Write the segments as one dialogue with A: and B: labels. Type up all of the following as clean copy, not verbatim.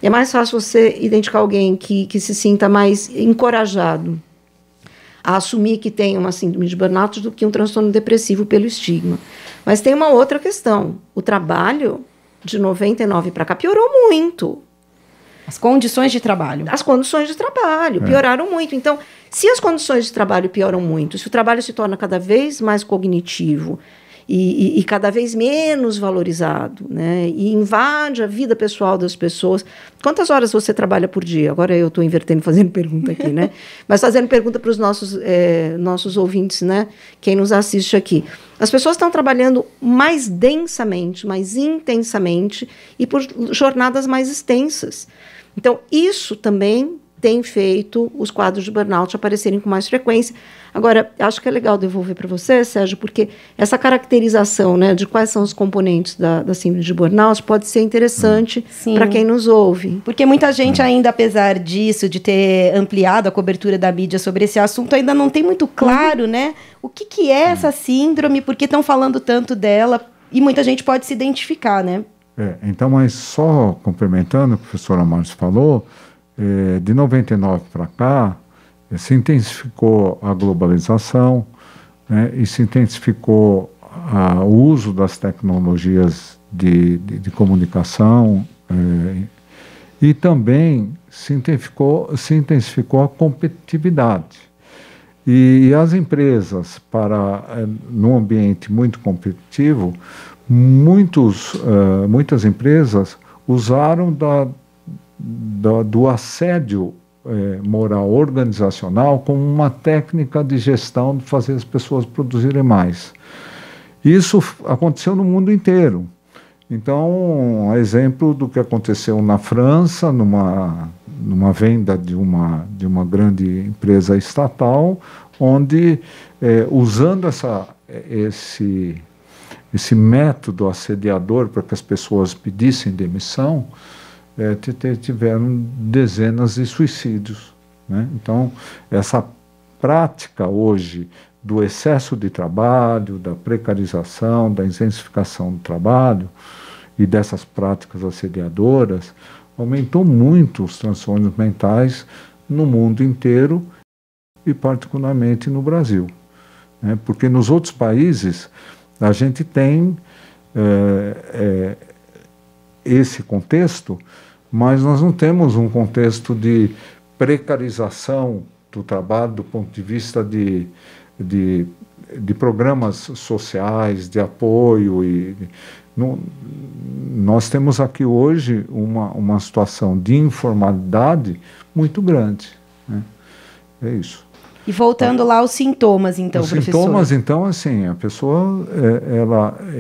A: é mais fácil você identificar alguém que se sinta mais encorajado a assumir que tem uma síndrome de burnout do que um transtorno depressivo pelo estigma. Mas tem uma outra questão. O trabalho, de 99 para cá, piorou muito.
B: As condições de trabalho.
A: As condições de trabalho pioraram muito. Então, se as condições de trabalho pioram muito, se o trabalho se torna cada vez mais cognitivo e cada vez menos valorizado, né, e invade a vida pessoal das pessoas. Quantas horas você trabalha por dia? Agora eu estou invertendo, fazendo pergunta aqui, né? Mas fazendo pergunta para os nossos ouvintes, né? Quem nos assiste aqui. As pessoas estão trabalhando mais densamente, mais intensamente e por jornadas mais extensas. Então, isso também tem feito os quadros de burnout aparecerem com mais frequência. Agora, acho que é legal devolver para você, Sérgio, porque essa caracterização, né, de quais são os componentes da síndrome de burnout pode ser interessante para quem nos ouve.
B: Porque muita gente ainda, apesar disso, de ter ampliado a cobertura da mídia sobre esse assunto, ainda não tem muito claro, né, o que é essa síndrome, por que estão falando tanto dela, e muita gente pode se identificar, né?
C: Então, mas só complementando o que a professora Márcia falou, de 99 para cá, se intensificou a globalização, né, e se intensificou o uso das tecnologias de comunicação, e também se intensificou a competitividade. E as empresas, num ambiente muito competitivo, muitas empresas usaram do assédio moral organizacional como uma técnica de gestão de fazer as pessoas produzirem mais. Isso aconteceu no mundo inteiro. Então, exemplo do que aconteceu na França, numa venda de uma grande empresa estatal, onde, usando esse método assediador para que as pessoas pedissem demissão, tiveram dezenas de suicídios, né? Então, essa prática hoje do excesso de trabalho, da precarização, da intensificação do trabalho e dessas práticas assediadoras aumentou muito os transtornos mentais no mundo inteiro e particularmente no Brasil, né? Porque nos outros países a gente tem esse contexto, mas nós não temos um contexto de precarização do trabalho do ponto de vista de programas sociais, de apoio. Nós temos aqui hoje uma situação de informalidade muito grande, né? É isso.
B: E voltando lá aos sintomas, então, professor. Os
C: sintomas, então, assim, a pessoa,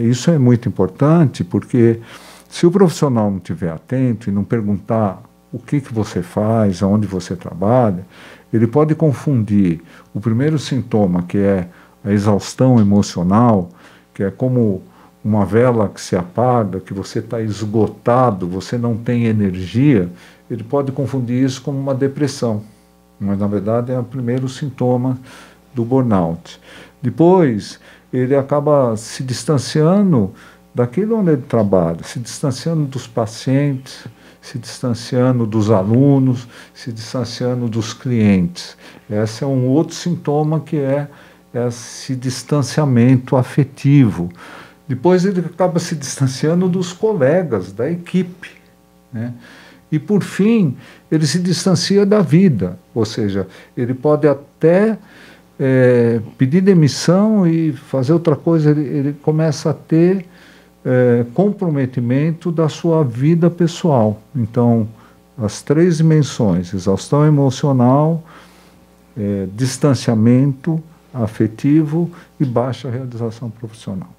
C: isso é muito importante, porque se o profissional não estiver atento e não perguntar o que você faz, aonde você trabalha, ele pode confundir o primeiro sintoma, que é a exaustão emocional, que é como uma vela que se apaga, que você está esgotado, você não tem energia, ele pode confundir isso com uma depressão. Mas, na verdade, é o primeiro sintoma do burnout. Depois, ele acaba se distanciando daquilo onde ele trabalha, se distanciando dos pacientes, se distanciando dos alunos, se distanciando dos clientes. Esse é um outro sintoma, que é esse distanciamento afetivo. Depois ele acaba se distanciando dos colegas, da equipe, né? E, por fim, ele se distancia da vida, ou seja, ele pode até pedir demissão e fazer outra coisa, ele começa a ter comprometimento da sua vida pessoal. Então, as três dimensões: exaustão emocional, distanciamento afetivo e baixa realização profissional.